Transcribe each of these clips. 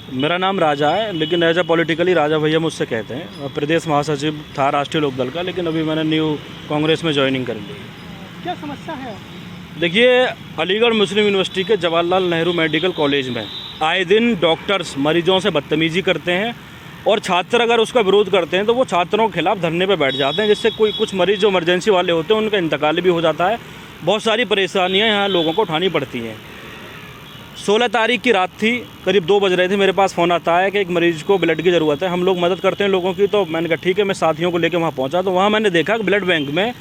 मेरा नाम राजा है, लेकिन एज ए पॉलिटिकली राजा भैया मुझसे कहते हैं। और प्रदेश महासचिव था राष्ट्रीय लोकदल का, लेकिन अभी मैंने न्यू कांग्रेस में ज्वाइनिंग कर ली। क्या समस्या है? देखिए, अलीगढ़ मुस्लिम यूनिवर्सिटी के जवाहरलाल नेहरू मेडिकल कॉलेज में आए दिन डॉक्टर्स मरीजों से बदतमीजी करते हैं, और छात्र अगर उसका विरोध करते हैं तो वो छात्रों के खिलाफ धरने पर बैठ जाते हैं, जिससे कुछ मरीज जो इमरजेंसी वाले होते हैं उनका इंतकाल भी हो जाता है। बहुत सारी परेशानियाँ यहाँ लोगों को उठानी पड़ती हैं। 16 तारीख की रात थी, करीब 2 बज रहे थे, मेरे पास फ़ोन आता है कि एक मरीज़ को ब्लड की ज़रूरत है। हम लोग मदद करते हैं लोगों की, तो मैंने कहा ठीक है, मैं साथियों को लेकर वहाँ पहुँचा। तो वहाँ मैंने देखा कि ब्लड बैंक में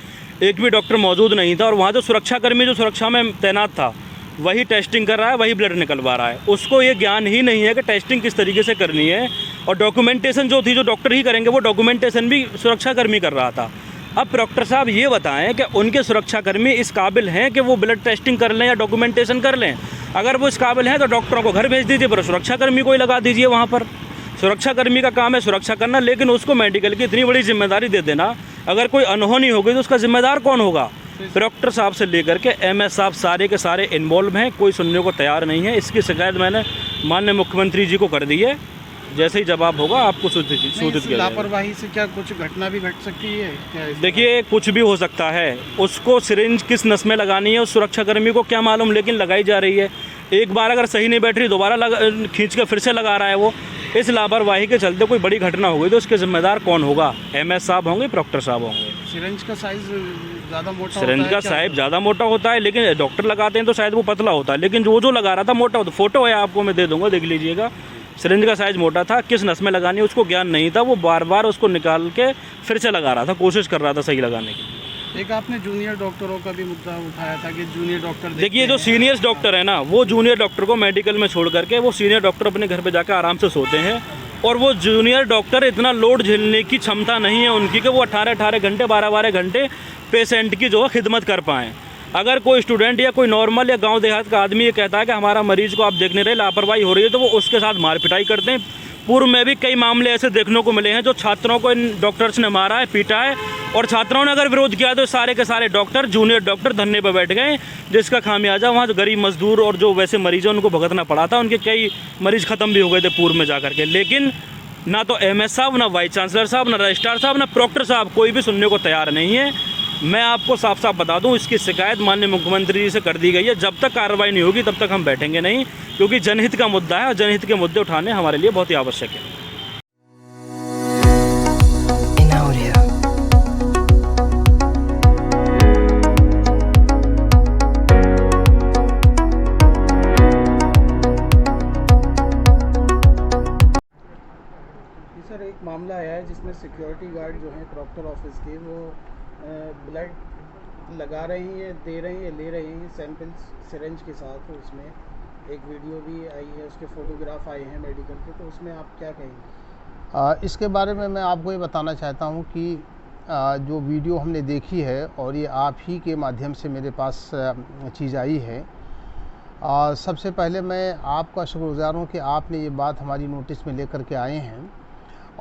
एक भी डॉक्टर मौजूद नहीं था, और वहाँ जो सुरक्षाकर्मी जो सुरक्षा में तैनात था वही टेस्टिंग कर रहा है, वही ब्लड निकलवा रहा है। उसको ये ज्ञान ही नहीं है कि टेस्टिंग किस तरीके से करनी है, और डॉक्यूमेंटेशन जो थी, जो डॉक्टर ही करेंगे, वो डॉक्यूमेंटेशन भी सुरक्षाकर्मी कर रहा था। अब डॉक्टर साहब ये बताएं कि उनके सुरक्षाकर्मी इस काबिल हैं कि वो ब्लड टेस्टिंग कर लें या डॉक्यूमेंटेशन कर लें। अगर वो इस काबिल हैं तो डॉक्टरों को घर भेज दीजिए, पर सुरक्षाकर्मी को ही लगा दीजिए वहाँ पर। सुरक्षाकर्मी का काम है सुरक्षा करना, लेकिन उसको मेडिकल की इतनी बड़ी जिम्मेदारी दे देना, अगर कोई अनहोनी हो गई तो उसका जिम्मेदार कौन होगा? डॉक्टर साहब से लेकर के MS साहब सारे के सारे इन्वॉल्व हैं, कोई सुनने को तैयार नहीं है। इसकी शिकायत मैंने माननीय मुख्यमंत्री जी को कर दी है। जैसे ही जवाब होगा आपको सूचित किया जाएगा। लापरवाही से क्या कुछ घटना भी घट सकती है क्या? देखिए, कुछ भी हो सकता है। उसको सिरिंज किस नस में लगानी है उस सुरक्षाकर्मी को क्या मालूम, लेकिन लगाई जा रही है। एक बार अगर सही नहीं बैठ रही, दोबारा खींच कर फिर से लगा रहा है वो। इस लापरवाही के चलते कोई बड़ी घटना हो गई तो उसके जिम्मेदार कौन होगा? MS साहब होंगे, डॉक्टर साहब होंगे। सिरिंज का साइज ज़्यादा मोटा सिरिंज का साइज ज़्यादा मोटा होता है, लेकिन डॉक्टर लगाते हैं तो शायद वो पतला होता है, लेकिन जो लगा रहा था मोटा होता। फोटो है आपको, मैं दे दूंगा, देख लीजिएगा। सिरिंज का साइज़ मोटा था, किस नस में लगानी है उसको ज्ञान नहीं था। वो बार बार उसको निकाल के फिर से लगा रहा था, कोशिश कर रहा था सही लगाने की। एक आपने जूनियर डॉक्टरों का भी मुद्दा उठाया था कि जूनियर डॉक्टर, देखिए, जो सीनियर डॉक्टर है ना, वो जूनियर डॉक्टर को मेडिकल में छोड़ करके वो सीनियर डॉक्टर अपने घर पे जाकर आराम से सोते हैं, और वो जूनियर डॉक्टर इतना लोड झेलने की क्षमता नहीं है उनकी कि वो 18-18 घंटे 12-12 घंटे पेशेंट की जो है खिदमत कर पाएँ। अगर कोई स्टूडेंट या कोई नॉर्मल या गांव देहात का आदमी ये कहता है कि हमारा मरीज़ को आप देखने रहे, लापरवाही हो रही है, तो वो उसके साथ मार पिटाई करते हैं। पूर्व में भी कई मामले ऐसे देखने को मिले हैं जो छात्रों को इन डॉक्टर्स ने मारा है, पीटा है, और छात्रों ने अगर विरोध किया तो सारे के सारे डॉक्टर, जूनियर डॉक्टर धरने पर बैठ गए, जिसका खामियाजा वहाँ जो गरीब मजदूर और जो वैसे मरीज़ हैं उनको भुगतना पड़ा था। उनके कई मरीज़ ख़त्म भी हो गए थे पूर्व में जा करके। लेकिन ना तो MS साहब, ना वाइस चांसलर साहब, ना रजिस्ट्रार साहब, ना प्रॉक्टर साहब, कोई भी सुनने को तैयार नहीं है। मैं आपको साफ साफ बता दूं, इसकी शिकायत माननीय मुख्यमंत्री जी से कर दी गई है। जब तक कार्रवाई नहीं होगी तब तक हम बैठेंगे नहीं, क्योंकि जनहित का मुद्दा है और जनहित के मुद्दे उठाने हमारे लिए बहुत ही आवश्यक है। सर, एक मामला आया है जिसमें सिक्योरिटी गार्ड जो हैं प्रॉक्टर ऑफिस के, वो ब्लड लगा रही हैं, दे रही हैं, ले रही हैं सैंपल्स सिरिंज के साथ। उसमें एक वीडियो भी आई है, उसके फ़ोटोग्राफ आए हैं मेडिकल के, तो उसमें आप क्या कहेंगे? इसके बारे में मैं आपको ये बताना चाहता हूँ कि जो वीडियो हमने देखी है, और ये आप ही के माध्यम से मेरे पास चीज़ आई है, सबसे पहले मैं आपका शुक्रगुज़ार हूँ कि आपने ये बात हमारी नोटिस में लेकर के आए हैं।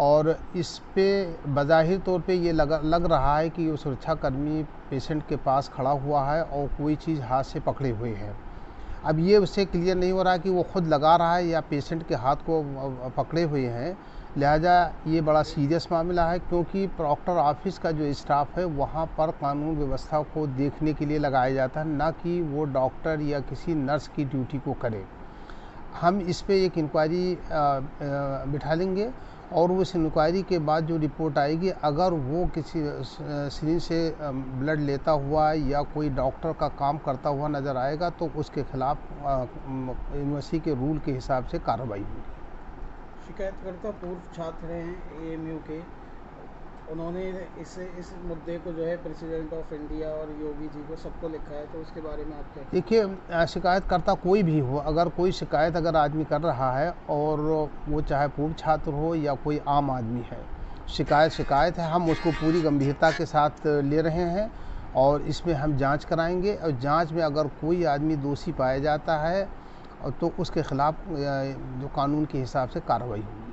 और इस पे बज़ाहिर तौर पे ये लग रहा है कि वो सुरक्षाकर्मी पेशेंट के पास खड़ा हुआ है और कोई चीज़ हाथ से पकड़े हुए है। अब ये उससे क्लियर नहीं हो रहा कि वो खुद लगा रहा है या पेशेंट के हाथ को पकड़े हुए हैं। लिहाजा ये बड़ा सीरियस मामला है, क्योंकि प्रॉक्टर ऑफिस का जो स्टाफ है वहाँ पर कानून व्यवस्था को देखने के लिए लगाया जाता है, ना कि वो डॉक्टर या किसी नर्स की ड्यूटी को करे। हम इस पे एक इंक्वायरी बिठा लेंगे, और उस इंक्वायरी के बाद जो रिपोर्ट आएगी, अगर वो किसी सिरिंज से ब्लड लेता हुआ या कोई डॉक्टर का काम करता हुआ नज़र आएगा तो उसके खिलाफ यूनिवर्सिटी के रूल के हिसाब से कार्रवाई होगी। शिकायतकर्ता पूर्व छात्र हैं AMU के, उन्होंने इस मुद्दे को जो है प्रेसिडेंट ऑफ इंडिया और योगी जी को सबको लिखा है, तो उसके बारे में आप क्या? देखिए, शिकायतकर्ता कोई भी हो, अगर कोई शिकायत अगर आदमी कर रहा है, और वो चाहे पूर्व छात्र हो या कोई आम आदमी है, शिकायत है। हम उसको पूरी गंभीरता के साथ ले रहे हैं, और इसमें हम जांच कराएंगे, और जांच में अगर कोई आदमी दोषी पाया जाता है तो उसके खिलाफ जो कानून के हिसाब से कार्रवाई होगी।